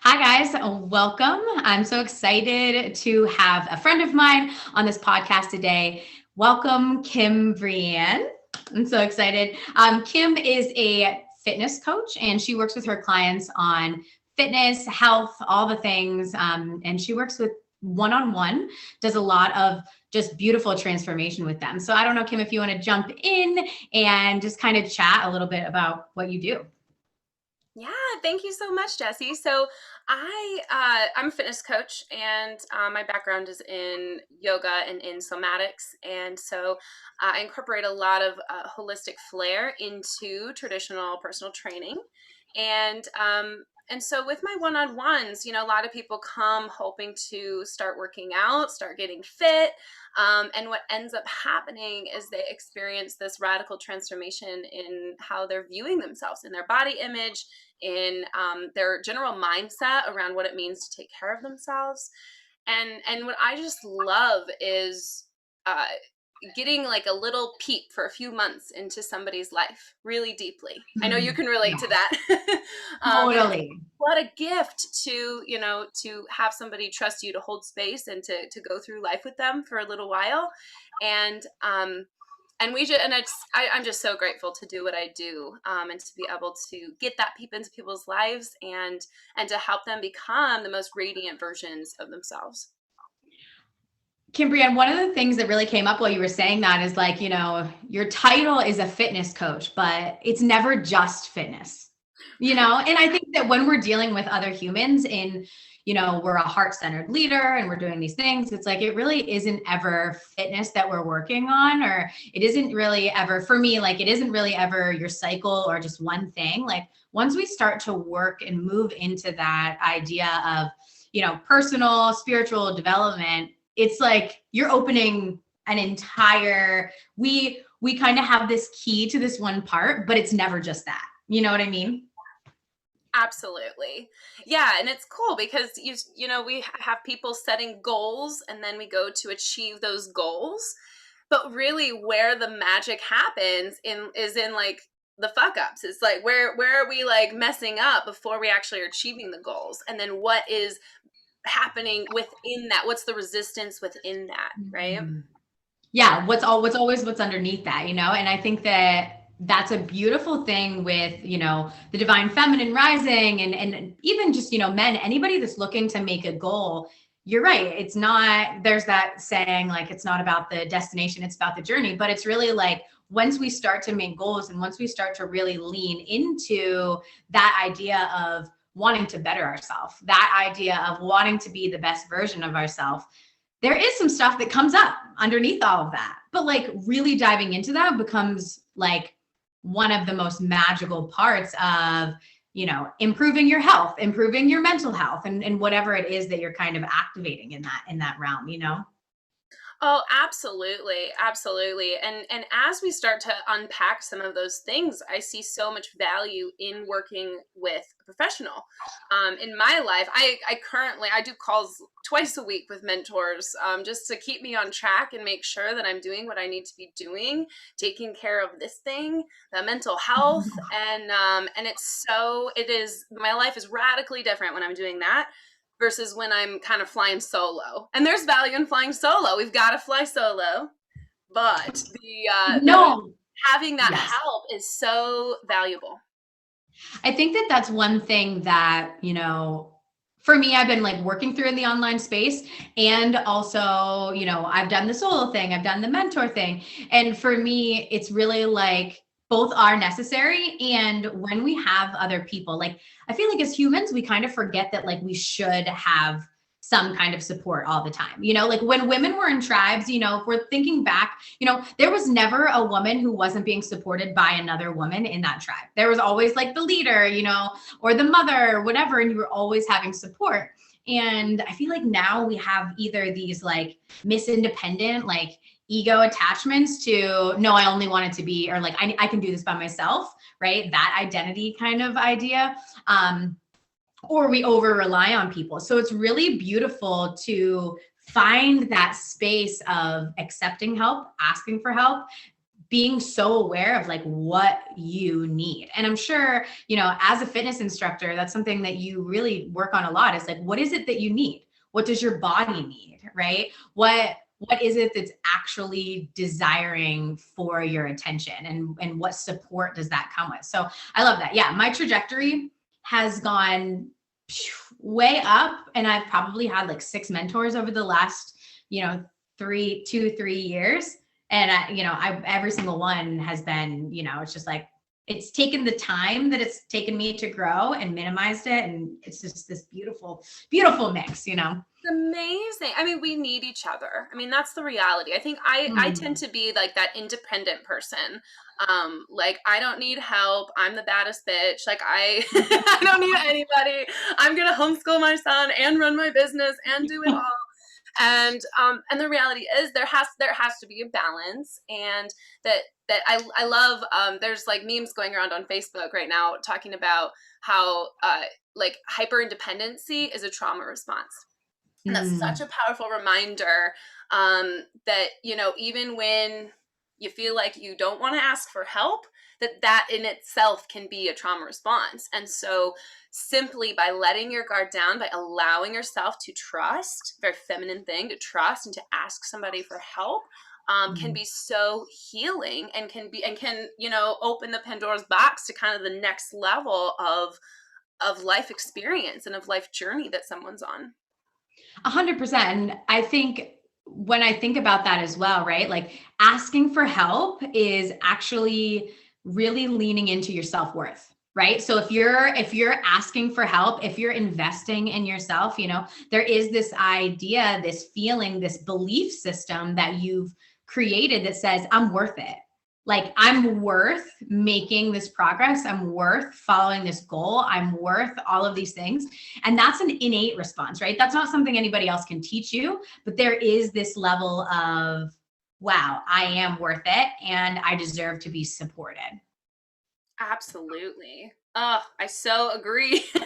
Hi, guys. Welcome. I'm so excited to have a friend of mine on this podcast today. Welcome, KymBreanne. I'm so excited. Kim is a fitness coach and she works with her clients on fitness, health, all the things. And she works with one-on-one, does a lot of just beautiful transformation with them. So I don't know, Kim, if you want to jump in and just kind of chat a little bit about what you do. Yeah, thank you so much, Jesse. So I'm a fitness coach, and my background is in yoga and in somatics, and so I incorporate a lot of holistic flair into traditional personal training, and so with my one-on-ones, a lot of people come hoping to start working out, start getting fit, and what ends up happening is they experience this radical transformation in how they're viewing themselves, in their body image, in their general mindset around what it means to take care of themselves. And what I just love is uh, getting like a little peep for a few months into somebody's life really deeply. I know you can relate to Yes, that. And it's totally. what a gift to, to have somebody trust you to hold space and to go through life with them for a little while. And I'm just so grateful to do what I do, and to be able to get that peep into people's lives and to help them become the most radiant versions of themselves. KymBreanne, one of the things that really came up while you were saying that is like, your title is a fitness coach, but it's never just fitness, And I think that when we're dealing with other humans we're a heart-centered leader and we're doing these things, it's like, it really isn't ever fitness that we're working on, or it isn't really ever, for me, like, it isn't really ever your cycle or just one thing. Like, once we start to work and move into that idea of, personal, spiritual development, it's like you're opening an entire, we kind of have this key to this one part, but it's never just that. You know what I mean? Absolutely. Yeah, and it's cool because we have people setting goals and then we go to achieve those goals. But really where the magic happens is in like the fuck ups. It's like where are we like messing up before we actually are achieving the goals? And then what is happening within that? What's the resistance within that, right? Yeah, what's underneath that, And I think that that's a beautiful thing with, the divine feminine rising and even just, men, anybody that's looking to make a goal. You're right. It's not, there's that saying, like, it's not about the destination, it's about the journey. But it's really like, once we start to make goals and once we start to really lean into that idea of wanting to better ourselves, that idea of wanting to be the best version of ourselves, there is some stuff that comes up underneath all of that. But like, really diving into that becomes like one of the most magical parts of, improving your health, improving your mental health, and whatever it is that you're kind of activating in that realm. Oh, absolutely, absolutely. And as we start to unpack some of those things, I see so much value in working with a professional. In my life, I do calls twice a week with mentors, just to keep me on track and make sure that I'm doing what I need to be doing, taking care of this thing, the mental health, and it is, my life is radically different when I'm doing that versus when I'm kind of flying solo. And there's value in flying solo. We've got to fly solo, but the No. having that Yes. help is so valuable. I think that that's one thing that, for me, I've been like working through in the online space. And also, I've done the solo thing, I've done the mentor thing. And for me, it's really like both are necessary. And when we have other people, like, I feel like as humans, we kind of forget that, like, we should have some kind of support all the time. Like when women were in tribes, if we're thinking back, there was never a woman who wasn't being supported by another woman in that tribe. There was always like the leader, or the mother or whatever, and you were always having support. And I feel like now we have either these like misindependent, like ego attachments to, no, I only want it to be, or like, I can do this by myself, right? That identity kind of idea. Or we over rely on people. So it's really beautiful to find that space of accepting help, asking for help, being so aware of like what you need. And I'm sure, you know, as a fitness instructor, that's something that you really work on a lot, is like, what is it that you need? What does your body need, right? What is it that's actually desiring for your attention, and what support does that come with? So I love that. Yeah, my trajectory has gone way up, and I've probably had like 6 mentors over the last, you know, 3 years. And every single one has been, you know, it's just like, it's taken the time that it's taken me to grow and minimized it. And it's just this beautiful, beautiful mix, you know? It's amazing. I mean, we need each other. I mean, that's the reality. I think I tend to be like that independent person. Like I don't need help. I'm the baddest bitch. Like I I don't need anybody. I'm gonna homeschool my son and run my business and do it all. And the reality is there has to be a balance, and that I love. There's like memes going around on Facebook right now talking about how like hyper independency is a trauma response. And that's such a powerful reminder, that, you know, even when you feel like you don't want to ask for help, that in itself can be a trauma response. And so simply by letting your guard down, by allowing yourself to trust, very feminine thing, to trust and to ask somebody for help, can be so healing, and can, you know, open the Pandora's box to kind of the next level of life experience and of life journey that someone's on. 100%. And I think when I think about that as well, right? Like asking for help is actually really leaning into your self-worth, right? So if you're asking for help, if you're investing in yourself, you know, there is this idea, this feeling, this belief system that you've created that says, I'm worth it. Like I'm worth making this progress. I'm worth following this goal. I'm worth all of these things. And that's an innate response, right? That's not something anybody else can teach you, but there is this level of, wow, I am worth it and I deserve to be supported. Absolutely. Oh, I so agree. So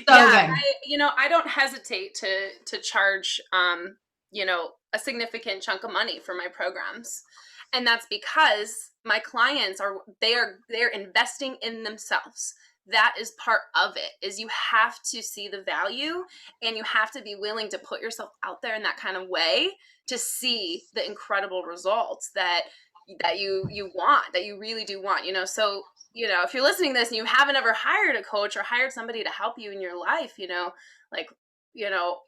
Yeah, good. I don't hesitate to charge, a significant chunk of money for my programs. And that's because my clients they're investing in themselves. That is part of it, is you have to see the value, and you have to be willing to put yourself out there in that kind of way to see the incredible results that you want, that you really do want, so if you're listening to this and you haven't ever hired a coach or hired somebody to help you in your life, like you know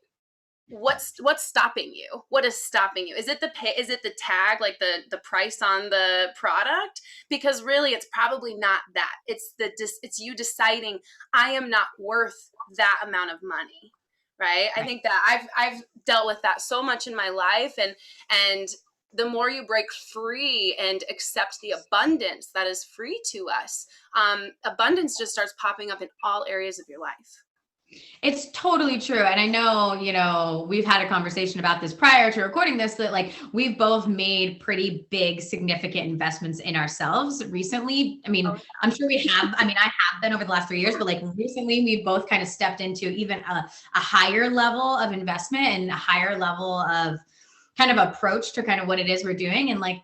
what's stopping you? What is stopping you? Is it the pay? Is it the tag, like the price on the product? Because really it's probably not that. It's you deciding, I am not worth that amount of money, right? I think that I've dealt with that so much in my life, and the more you break free and accept the abundance that is free to us, abundance just starts popping up in all areas of your life. It's totally true. And I know, you know, we've had a conversation about this prior to recording this, that like we've both made pretty big, significant investments in ourselves recently. I mean, I'm sure we have, I have been over the last 3 years, but like recently we both kind of stepped into even a higher level of investment and a higher level of kind of approach to kind of what it is we're doing. And like,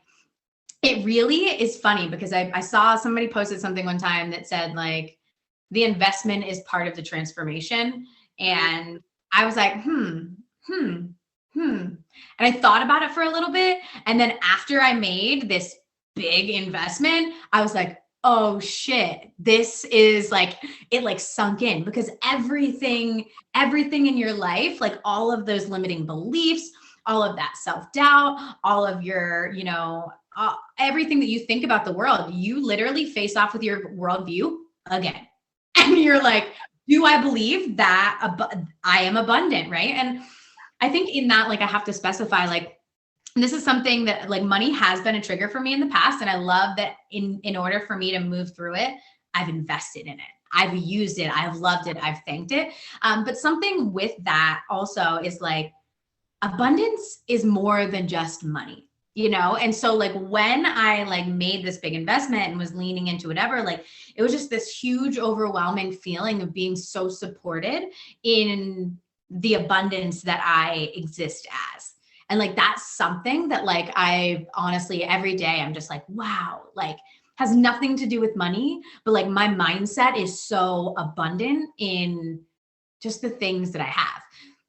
it really is funny because I saw somebody posted something one time that said like, the investment is part of the transformation. And I was like, hmm. And I thought about it for a little bit. And then after I made this big investment, I was like, oh shit, this is like, it like sunk in, because everything in your life, like all of those limiting beliefs, all of that self-doubt, all of your, everything that you think about the world, you literally face off with your worldview again. And you're like, do I believe that I am abundant, right? And I think in that, like, I have to specify, like, this is something that like money has been a trigger for me in the past. And I love that in order for me to move through it, I've invested in it. I've used it. I've loved it. I've thanked it. But something with that also is like, abundance is more than just money. And so like when I like made this big investment and was leaning into whatever, like it was just this huge overwhelming feeling of being so supported in the abundance that I exist as. And like, that's something that like, I honestly, every day I'm just like, wow, like has nothing to do with money, but like my mindset is so abundant in just the things that I have.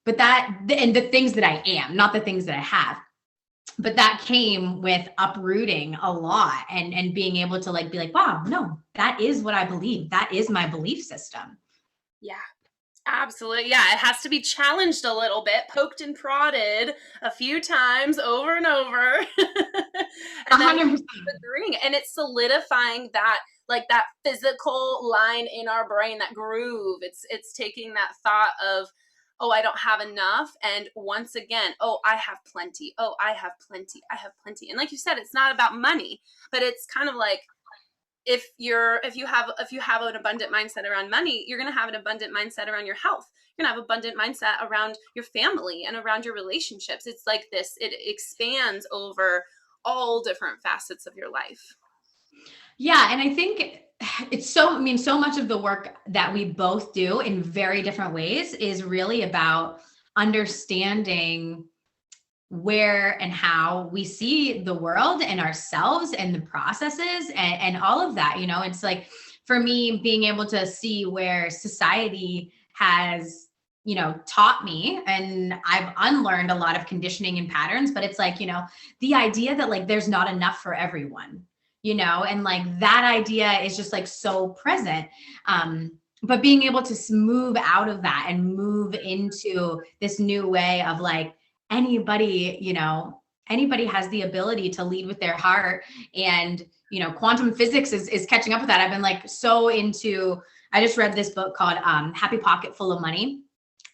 But that, and the things that I am, not the things that I have. But that came with uprooting a lot and being able to like be like, wow, no, that is what I believe. That is my belief system. Yeah. Absolutely. Yeah, it has to be challenged a little bit, poked and prodded a few times over and over. A And then we hundred keep percent. agreeing. And it's solidifying that, like that physical line in our brain, that groove. It's taking that thought of, oh, I don't have enough. And once again, oh, I have plenty. Oh, I have plenty. I have plenty. And like you said, it's not about money, but it's kind of like, if you have an abundant mindset around money, you're going to have an abundant mindset around your health. You're going to have an abundant mindset around your family and around your relationships. It's like this, it expands over all different facets of your life. Yeah. And I think it's so, I mean, so much of the work that we both do in very different ways is really about understanding where and how we see the world and ourselves and the processes and all of that. You know, it's like for me, being able to see where society has, you know, taught me, and I've unlearned a lot of conditioning and patterns, but it's like, you know, the idea that like there's not enough for everyone, you know, and like that idea is just like so present. But being able to move out of that and move into this new way of like, anybody, you know, anybody has the ability to lead with their heart. And, you know, quantum physics is catching up with that. I've been like so into, I just read this book called Happy Pocket Full of Money.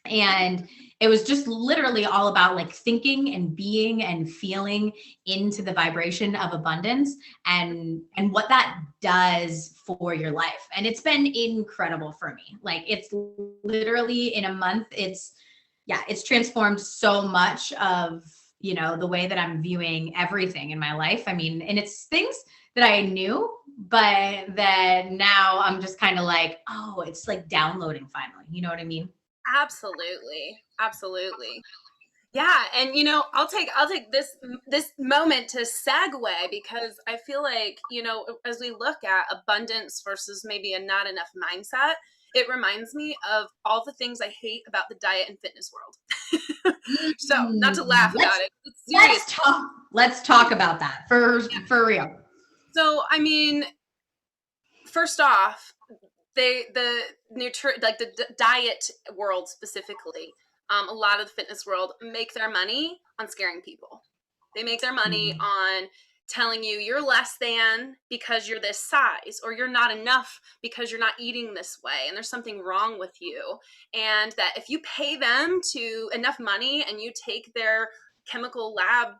And it was just literally all about like thinking and being and feeling into the vibration of abundance and what that does for your life. And it's been incredible for me. Like it's literally in a month, it's transformed so much of, you know, the way that I'm viewing everything in my life. I mean, and it's things that I knew, but that now I'm just kind of like, oh, it's like downloading finally. You know what I mean? Absolutely. Absolutely. Yeah, and I'll take this moment to segue, because I feel like, as we look at abundance versus maybe a not enough mindset, it reminds me of all the things I hate about the diet and fitness world. So, not to Mm, laugh about it, it's serious. let's talk about that for real. So, I mean, first off, like the diet world specifically, a lot of the fitness world make their money on scaring people. They make their money Mhm. on telling you you're less than because you're this size, or you're not enough because you're not eating this way and there's something wrong with you. And that if you pay them to enough money and you take their chemical lab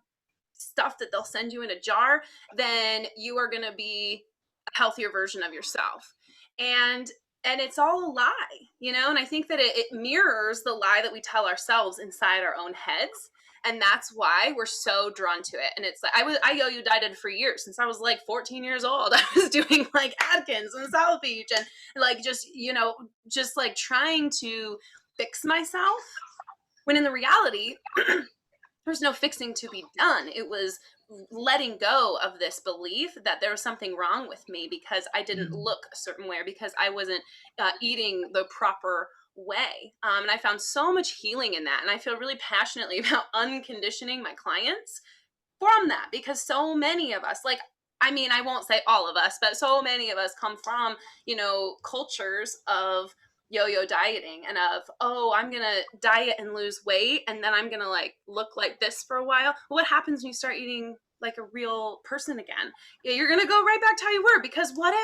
stuff that they'll send you in a jar, then you are going to be a healthier version of yourself. And it's all a lie. And I think that it mirrors the lie that we tell ourselves inside our own heads. And that's why we're so drawn to it. And it's like I yo-yo dieted for years, since I was like 14 years old. I was doing like Atkins and South Beach, and like just like trying to fix myself, when in the reality there's no fixing to be done. It was letting go of this belief that there was something wrong with me because I didn't look a certain way, or because I wasn't eating the proper way. And I found so much healing in that. And I feel really passionately about unconditioning my clients from that, because so many of us, like, I mean, I won't say all of us, but so many of us come from, cultures of yo-yo dieting, and of, oh, I'm gonna diet and lose weight, and then I'm gonna like look like this for a while. What happens when you start eating like a real person again? Yeah, you're gonna go right back to how you were, because what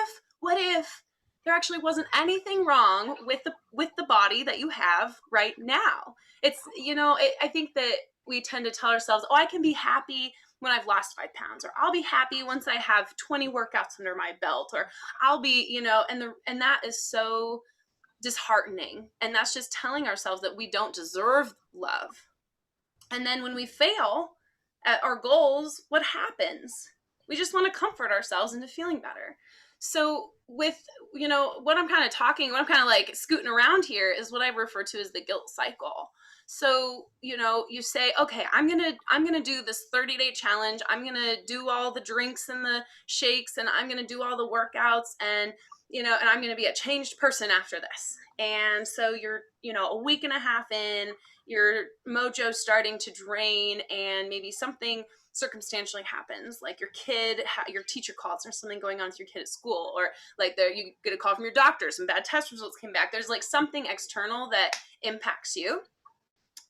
if there actually wasn't anything wrong with the body that you have right now? I think that we tend to tell ourselves, oh, I can be happy when I've lost 5 pounds, or I'll be happy once I have 20 workouts under my belt, or I'll be, and that is so disheartening. And that's just telling ourselves that we don't deserve love. And then when we fail at our goals, what happens? We just want to comfort ourselves into feeling better. So what I'm kind of like scooting around here is what I refer to as the guilt cycle. So, you say, okay, I'm gonna do this 30-day challenge. I'm gonna do all the drinks and the shakes, and I'm gonna do all the workouts, and and I'm gonna be a changed person after this. And so you're, a week and a half in, your mojo's starting to drain, and maybe something circumstantially happens, like your teacher calls, or something going on with your kid at school, or like you get a call from your doctor, some bad test results came back. There's like something external that impacts you.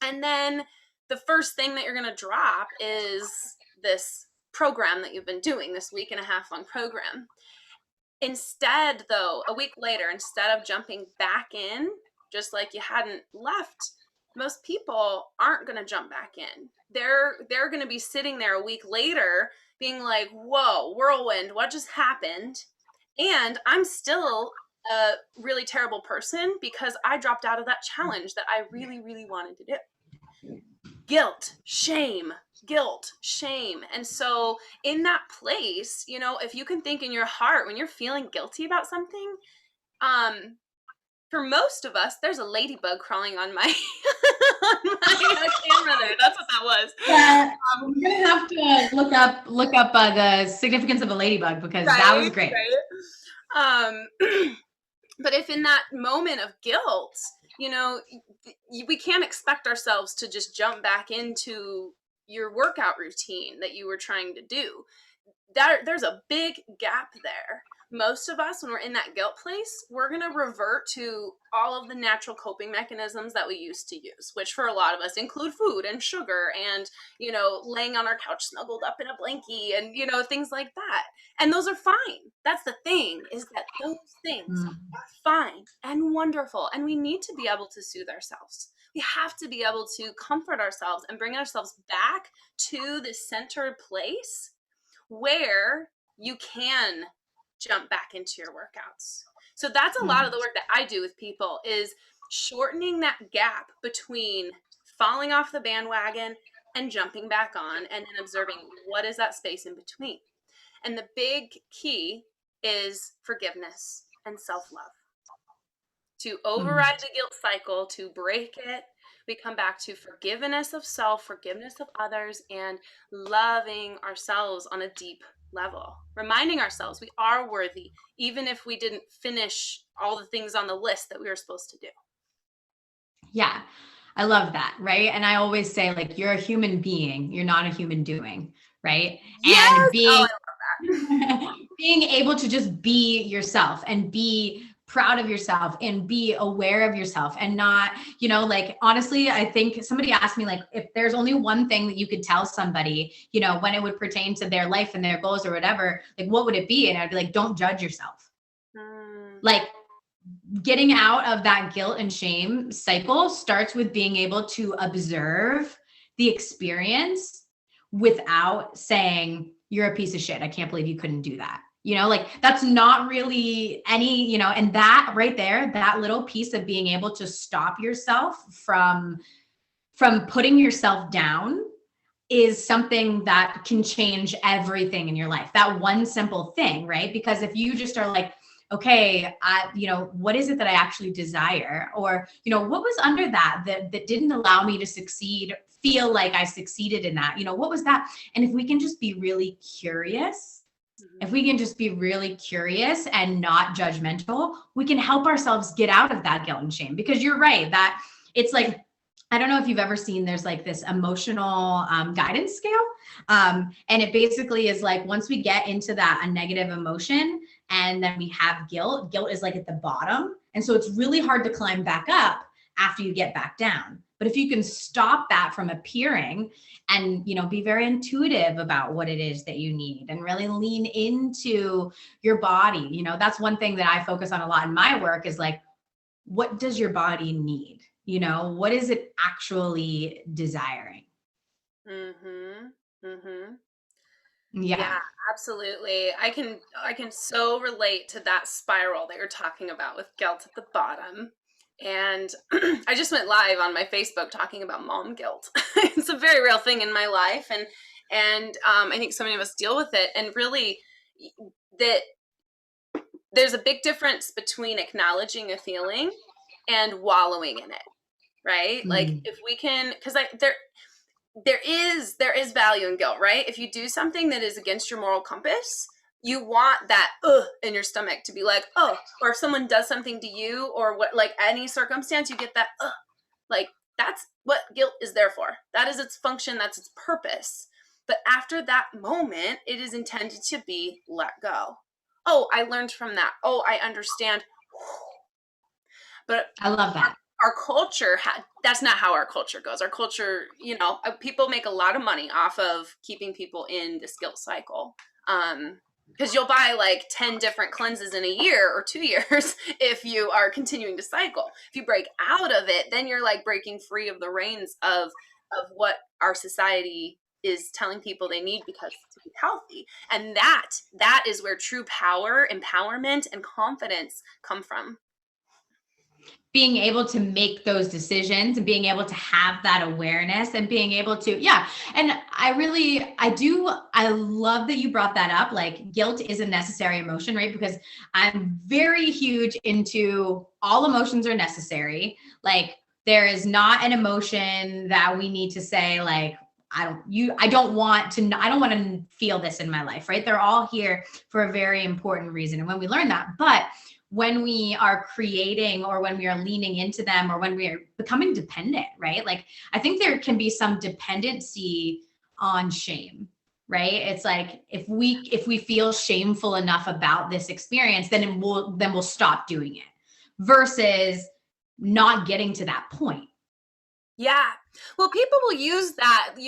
And then the first thing that you're going to drop is this program that you've been doing, this week and a half long program. Instead, though, a week later, instead of jumping back in, just like you hadn't left, most people aren't going to jump back in. They're going to be sitting there a week later being like, whoa, whirlwind, what just happened? And I'm still a really terrible person because I dropped out of that challenge that I really, really wanted to do. Guilt, shame. And so in that place, if you can think in your heart, when you're feeling guilty about something, for most of us, there's a ladybug crawling on my on my camera there. That's what that was. Yeah, we're gonna have to look up the significance of a ladybug, because that was great. Right? But if in that moment of guilt, we can't expect ourselves to just jump back into your workout routine that you were trying to do. There's a big gap there. Most of us, when we're in that guilt place, we're going to revert to all of the natural coping mechanisms that we used to use, which for a lot of us include food and sugar and, laying on our couch snuggled up in a blankie and, things like that. And those are fine. That's the thing, is that those things are fine and wonderful. And we need to be able to soothe ourselves. We have to be able to comfort ourselves and bring ourselves back to this centered place where you can jump back into your workouts. So that's a lot of the work that I do with people, is shortening that gap between falling off the bandwagon and jumping back on, and then observing what is that space in between. And the big key is forgiveness and self-love. To override the guilt cycle, to break it, we come back to forgiveness of self, forgiveness of others, and loving ourselves on a deep level. Reminding ourselves we are worthy, even if we didn't finish all the things on the list that we were supposed to do. Yeah, I love that, right? And I always say, like, you're a human being, you're not a human doing, right? Yes! And being, I love that. being able to just be yourself and be proud of yourself and be aware of yourself, and not, like, honestly, I think somebody asked me, like, if there's only one thing that you could tell somebody, when it would pertain to their life and their goals or whatever, like, what would it be? And I'd be like, don't judge yourself. Like, getting out of that guilt and shame cycle starts with being able to observe the experience without saying, you're a piece of shit, I can't believe you couldn't do that. Like, that's not really any, and that right there, that little piece of being able to stop yourself from putting yourself down is something that can change everything in your life. That one simple thing, right? Because if you just are like, okay, what is it that I actually desire? Or, what was under that didn't allow me to succeed, feel like I succeeded in that? What was that? And if we can just be really curious, and not judgmental, we can help ourselves get out of that guilt and shame. Because you're right, that it's like, I don't know if you've ever seen, there's like this emotional guidance scale. And it basically is like, once we get into a negative emotion and then we have guilt is like at the bottom. And so it's really hard to climb back up after you get back down. But if you can stop that from appearing and, be very intuitive about what it is that you need and really lean into your body, that's one thing that I focus on a lot in my work, is like, what does your body need? What is it actually desiring? Yeah, absolutely. I can so relate to that spiral that you're talking about with guilt at the bottom. And I just went live on my Facebook talking about mom guilt. It's a very real thing in my life, and I think so many of us deal with it. And really, that there's a big difference between acknowledging a feeling and wallowing in it, right? Like Mm. if we can, because there is value in guilt, right? If you do something that is against your moral compass, you want that in your stomach to be like, oh, or if someone does something to you or what, like any circumstance, you get that like that's what guilt is there for. That is its function, that's its purpose. But after that moment, it is intended to be let go. Oh, I learned from that. Oh, I understand. But I love that. our culture, that's not how our culture goes. Our culture, people make a lot of money off of keeping people in this guilt cycle. Because you'll buy like 10 different cleanses in a year or 2 years if you are continuing to cycle. If you break out of it, then you're like breaking free of the reins of what our society is telling people they need because to be healthy. And that is where true power, empowerment, and confidence come from. Being able to make those decisions and being able to have that awareness and being able to, yeah. And I love that you brought that up. Like guilt is a necessary emotion, right? Because I'm very huge into all emotions are necessary. Like there is not an emotion that we need to say like, I don't want to feel this in my life, right? They're all here for a very important reason. And when we learn that, but when we are creating or when we are leaning into them or when we are becoming dependent, right? Like I think there can be some dependency on shame, right? It's like if we feel shameful enough about this experience, then we'll stop doing it versus not getting to that point. Yeah. Well, people will use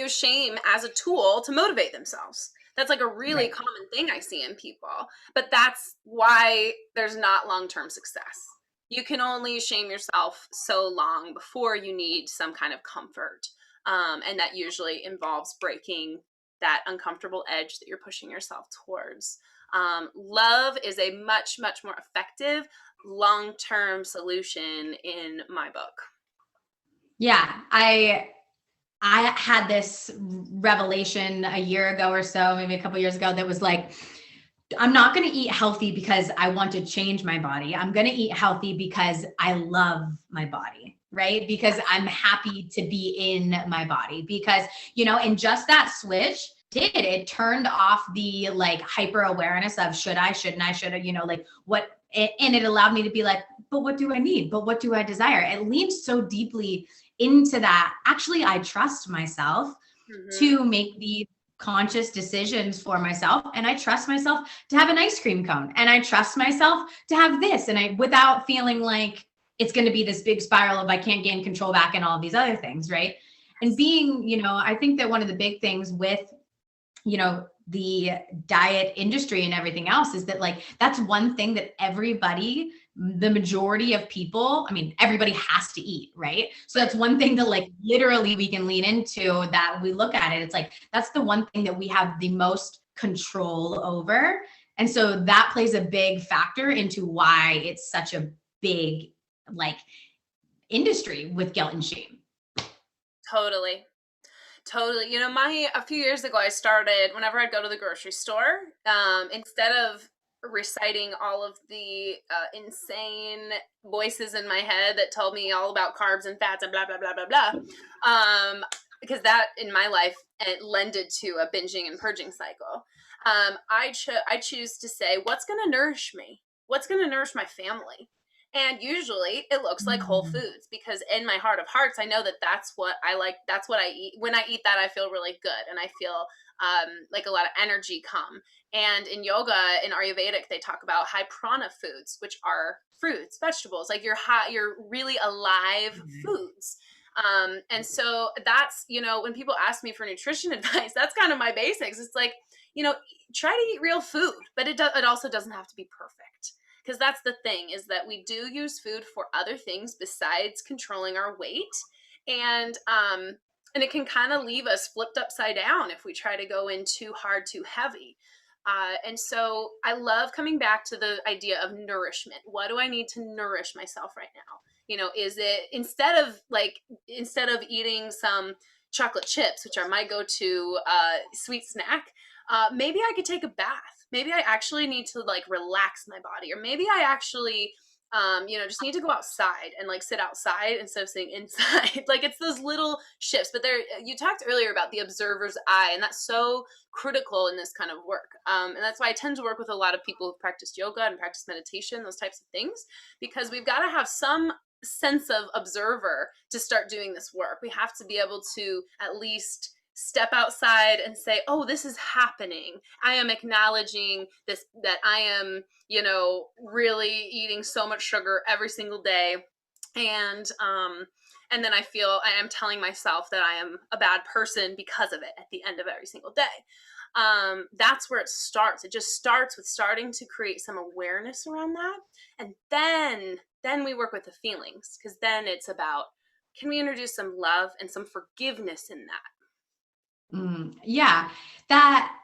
shame as a tool to motivate themselves. That's like a really Right. common thing I see in people. But that's why there's not long-term success. You can only shame yourself so long before you need some kind of comfort. And that usually involves breaking that uncomfortable edge that you're pushing yourself towards. Love is a much, much more effective long-term solution in my book. Yeah, I had this revelation a year ago or so, maybe a couple years ago, that was like, I'm not going to eat healthy because I want to change my body. I'm going to eat healthy because I love my body, right? Because I'm happy to be in my body. Because, and just that switch it turned off the like hyper awareness of should I, shouldn't I, should I, like what, and it allowed me to be like, but what do I need? But what do I desire? It leaned so deeply into that. Actually, I trust myself Mm-hmm. to make the conscious decisions for myself. And I trust myself to have an ice cream cone. And I trust myself to have this. And I, without feeling like it's going to be this big spiral of I can't gain control back and all of these other things. Right. And being, I think that one of the big things with, the diet industry and everything else is that like, that's one thing that the majority of people, I mean, everybody has to eat, right? So that's one thing that like literally we can lean into that we look at it. It's like, that's the one thing that we have the most control over. And so that plays a big factor into why it's such a big like industry with guilt and shame. Totally. Totally. A few years ago, I started whenever I'd go to the grocery store, instead of reciting all of the insane voices in my head that told me all about carbs and fats and blah, blah, blah, blah, blah, because that in my life, it lended to a binging and purging cycle. I choose to say, what's going to nourish me? What's going to nourish my family? And usually it looks like whole Mm. foods because in my heart of hearts, I know that that's what I like. That's what I eat. When I eat that, I feel really good and I feel like a lot of energy come. And in yoga, in Ayurvedic, they talk about high prana foods, which are fruits, vegetables, like you're really alive foods. And so that's, when people ask me for nutrition advice, that's kind of my basics. It's like, try to eat real food, but it also doesn't have to be perfect. Because that's the thing, is that we do use food for other things besides controlling our weight. And it can kind of leave us flipped upside down if we try to go in too hard, too heavy. And so I love coming back to the idea of nourishment. What do I need to nourish myself right now? Is it instead of eating some chocolate chips, which are my go-to sweet snack, maybe I could take a bath. maybe I actually need to like relax my body, or maybe I actually just need to go outside and like sit outside instead of sitting inside. Like it's those little shifts. But there, you talked earlier about the observer's eye, and that's so critical in this kind of work. And that's why I tend to work with a lot of people who practice yoga and practice meditation, those types of things, because we've got to have some sense of observer to start doing this work. We have to be able to at least step outside and say, oh, this is happening. I am acknowledging this, that I am, really eating so much sugar every single day. And then I feel I am telling myself that I am a bad person because of it at the end of every single day. That's where it starts. It just starts with starting to create some awareness around that. And then we work with the feelings, because then it's about, can we introduce some love and some forgiveness in that? Yeah, that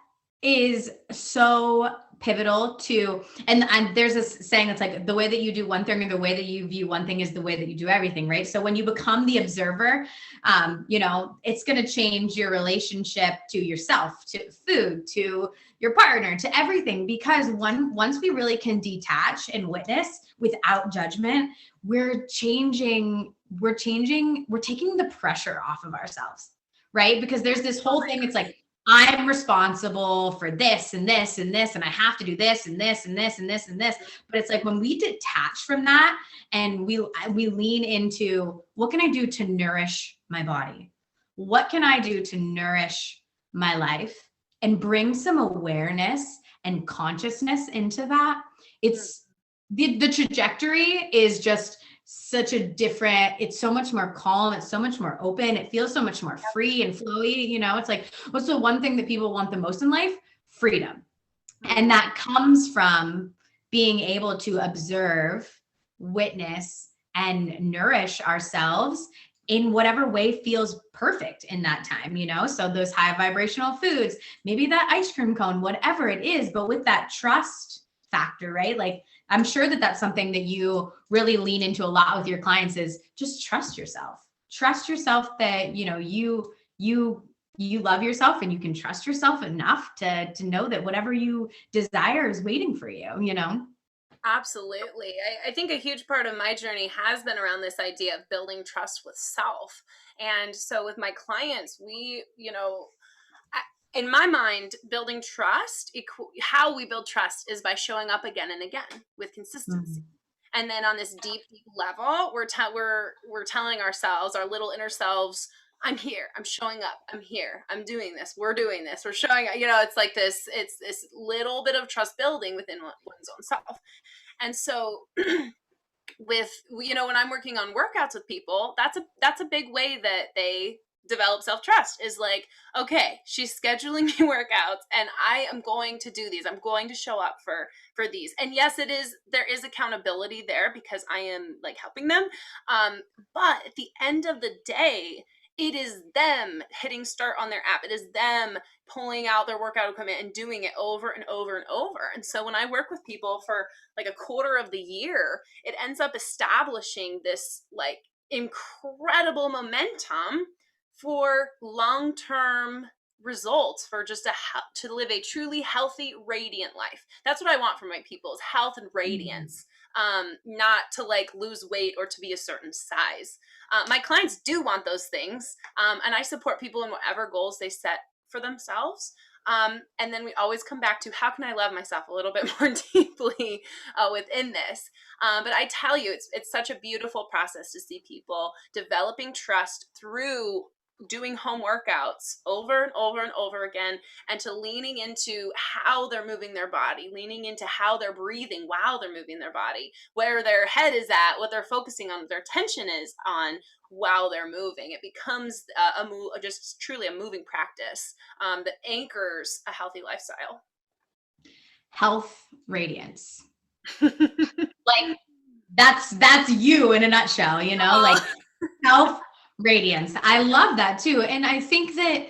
is so pivotal to, and there's this saying that's like, the way that you do one thing or the way that you view one thing is the way that you do everything, right? So when you become the observer, it's going to change your relationship to yourself, to food, to your partner, to everything, because once we really can detach and witness without judgment, we're taking the pressure off of ourselves. Right? Because there's this whole thing. It's like, I'm responsible for this and this and this, and I have to do this and this and this and this and this. But it's like, when we detach from that and we lean into, what can I do to nourish my body? What can I do to nourish my life? And bring some awareness and consciousness into that. It's the trajectory is just such a different, it's so much more calm. It's so much more open. It feels so much more free and flowy. It's like, what's the one thing that people want the most in life? Freedom. And that comes from being able to observe, witness, and nourish ourselves in whatever way feels perfect in that time, So those high vibrational foods, maybe that ice cream cone, whatever it is, but with that trust factor, right? Like, I'm sure that that's something that you really lean into a lot with your clients, is just trust yourself. Trust yourself that, you love yourself, and you can trust yourself enough to know that whatever you desire is waiting for you, Absolutely. I think a huge part of my journey has been around this idea of building trust with self. And so with my clients, in my mind, building trust, how we build trust is by showing up again and again with consistency. And then on this deep level, we're telling ourselves, our little inner selves, I'm here, I'm showing up, I'm here, I'm doing this, we're doing this, we're showing up. It's like this, it's this little bit of trust building within one's own self. And so when I'm working on workouts with people, that's a big way that they develop self-trust, is like, okay, she's scheduling me workouts and I am going to do these. I'm going to show up for these. And yes, there is accountability there, because I am like helping them. But at the end of the day, it is them hitting start on their app. It is them pulling out their workout equipment and doing it over and over and over. And so when I work with people for like a quarter of the year, it ends up establishing this like incredible momentum for long-term results, for just to live a truly healthy, radiant life. That's what I want from my people, is health and radiance. Not to like lose weight or to be a certain size. My clients do want those things. And I support people in whatever goals they set for themselves. And then we always come back to, how can I love myself a little bit more deeply within this? But I tell you, it's such a beautiful process to see people developing trust through doing home workouts over and over and over again, and to leaning into how they're moving their body, leaning into how they're breathing while they're moving their body, where their head is at, what they're focusing on, what their attention is on while they're moving. It becomes just truly a moving practice that anchors a healthy lifestyle. Health radiance. Like, that's you in a nutshell, like health radiance. I love that too. And I think that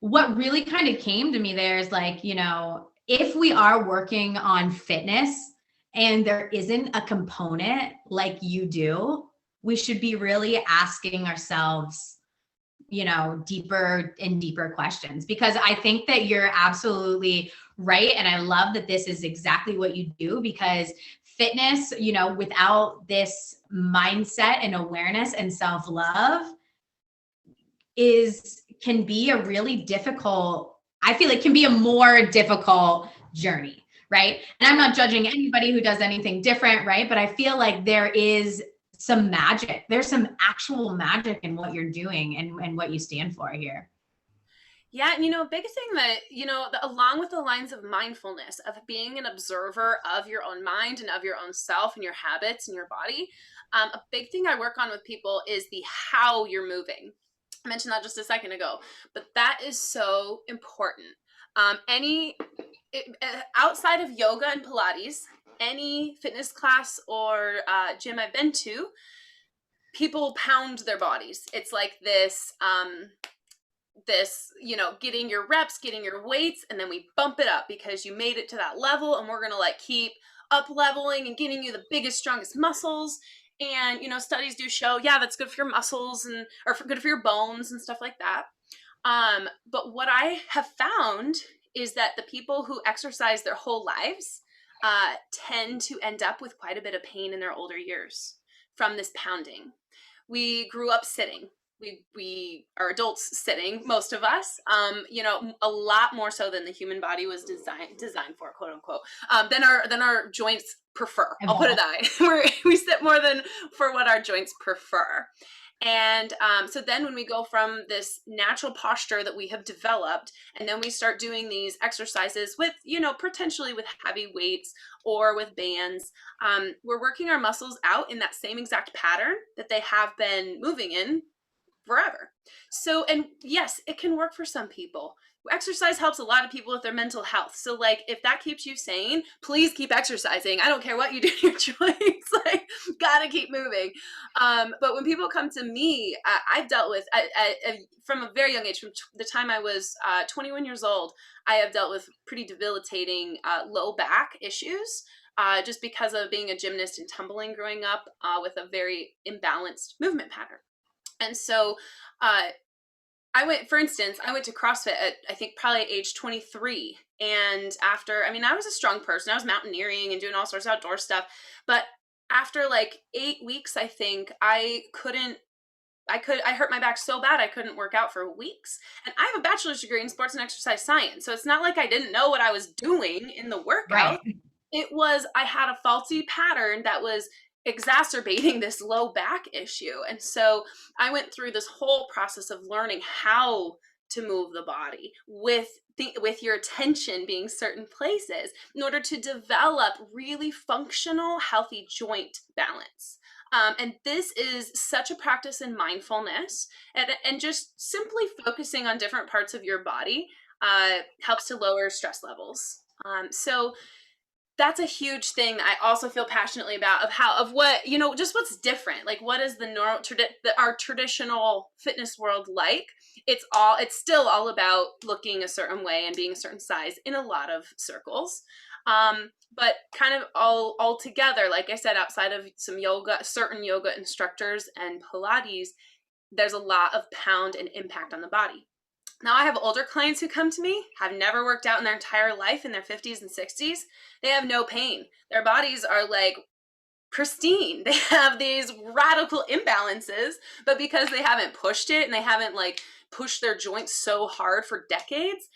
what really kind of came to me there is like, if we are working on fitness and there isn't a component like you do, we should be really asking ourselves, deeper and deeper questions, because I think that you're absolutely right. And I love that this is exactly what you do, because fitness, without this mindset and awareness and self-love can be a really difficult, I feel like can be a more difficult journey. Right. And I'm not judging anybody who does anything different. Right. But I feel like there is some magic. There's some actual magic in what you're doing and what you stand for here. Yeah, and biggest thing that, along with the lines of mindfulness, of being an observer of your own mind and of your own self and your habits and your body, a big thing I work on with people is the how you're moving. I mentioned that just a second ago, but that is so important. Outside of yoga and Pilates, any fitness class or gym I've been to, people pound their bodies. It's like this, getting your reps, getting your weights, and then we bump it up because you made it to that level, and we're going to like keep up leveling and getting you the biggest, strongest muscles. And, studies do show, yeah, that's good for your muscles or good for your bones and stuff like that. But what I have found is that the people who exercise their whole lives tend to end up with quite a bit of pain in their older years from this pounding. We grew up sitting. We are adults sitting, most of us, a lot more so than the human body was designed for, quote unquote, than our joints prefer. I'll put it that way. We sit more than for what our joints prefer. And so then when we go from this natural posture that we have developed, and then we start doing these exercises with, potentially with heavy weights or with bands, we're working our muscles out in that same exact pattern that they have been moving in forever. So, and yes, it can work for some people. Exercise helps a lot of people with their mental health. So like, if that keeps you sane, please keep exercising. I don't care what you do to your joints, like gotta keep moving. But when people come to me, I've dealt with, from a very young age, from the time I was 21 years old, I have dealt with pretty debilitating low back issues. Just because of being a gymnast and tumbling growing up with a very imbalanced movement pattern. And so I went to CrossFit at, I think, probably age 23. And after, I was a strong person. I was mountaineering and doing all sorts of outdoor stuff. But after like 8 weeks, I think I hurt my back so bad I couldn't work out for weeks. And I have a bachelor's degree in sports and exercise science. So it's not like I didn't know what I was doing in the workout. Right. It was, I had a faulty pattern that was exacerbating this low back issue. And so I went through this whole process of learning how to move the body with your attention being certain places in order to develop really functional, healthy joint balance. And this is such a practice in mindfulness, and just simply focusing on different parts of your body helps to lower stress levels. So that's a huge thing that I also feel passionately about, of what, just what's different. Like, what is our traditional fitness world like? It's still all about looking a certain way and being a certain size in a lot of circles. But kind of all together, like I said, outside of certain yoga instructors and Pilates, there's a lot of pound and impact on the body. Now, I have older clients who come to me, have never worked out in their entire life, in their 50s and 60s. They have no pain. Their bodies are like pristine. They have these radical imbalances, but because they haven't pushed it and they haven't like pushed their joints so hard for decades,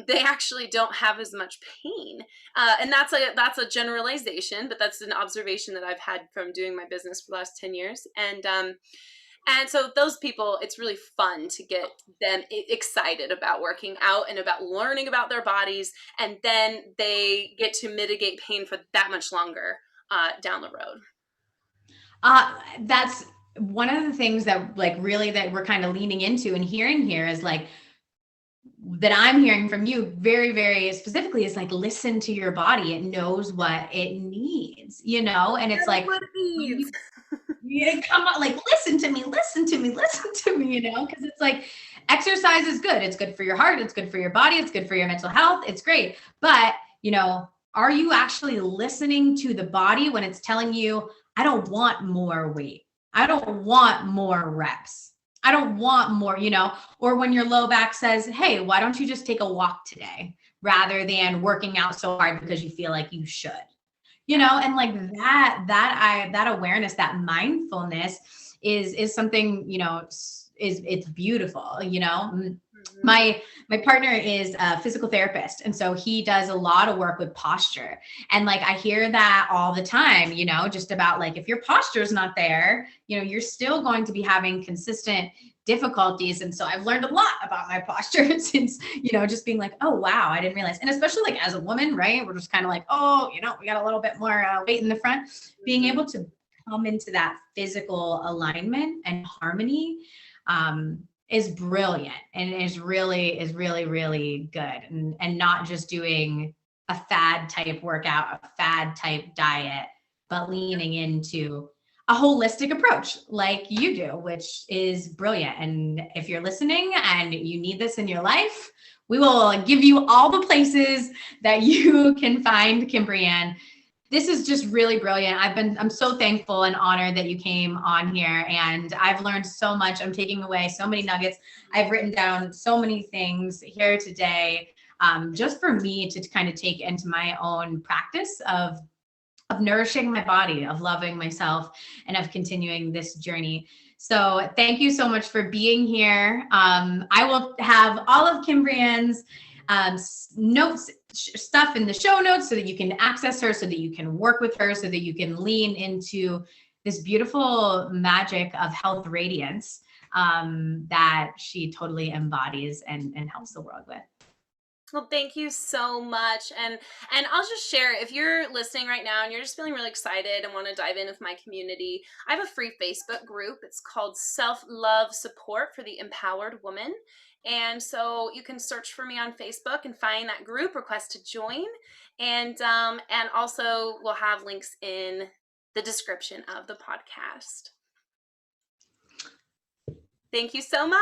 they actually don't have as much pain. And that's a generalization, but that's an observation that I've had from doing my business for the last 10 years. And so those people, it's really fun to get them excited about working out and about learning about their bodies. And then they get to mitigate pain for that much longer down the road. That's one of the things that like really that we're kind of leaning into and hearing here is like, that I'm hearing from you very, very specifically is like, listen to your body. It knows what it needs, and it's like, what it needs. Come on, like, listen to me, because it's like, exercise is good. It's good for your heart. It's good for your body. It's good for your mental health. It's great. But, are you actually listening to the body when it's telling you, I don't want more weight. I don't want more reps. I don't want more, or when your low back says, hey, why don't you just take a walk today rather than working out so hard because you feel like you should, and like that awareness, that mindfulness is something, it's beautiful, Mhm. my partner is a physical therapist, and so he does a lot of work with posture, and like I hear that all the time, just about like if your posture is not there, you're still going to be having consistent difficulties. And so I've learned a lot about my posture since, just being like, oh wow, I didn't realize. And especially like as a woman, right, we're just kind of like, oh, we got a little bit more weight in the front. Being Mhm. able to come into that physical alignment and harmony, is brilliant, and is really really good, and not just doing a fad type workout, a fad type diet, but leaning into a holistic approach like you do, which is brilliant. And if you're listening and you need this in your life, we will give you all the places that you can find KymBreanne. This is just really brilliant. I'm so thankful and honored that you came on here, and I've learned so much. I'm taking away so many nuggets. I've written down so many things here today, just for me to kind of take into my own practice of nourishing my body, of loving myself, and of continuing this journey. So thank you so much for being here. I will have all of KymBreanne's notes, stuff in the show notes so that you can access her, so that you can work with her, so that you can lean into this beautiful magic of health radiance, that she totally embodies and helps the world with. Well, thank you so much. And I'll just share, if you're listening right now and you're just feeling really excited and want to dive in with my community, I have a free Facebook group. It's called Self-Love Support for the Empowered Woman. And so you can search for me on Facebook and find that group, request to join. And also we'll have links in the description of the podcast. Thank you so much.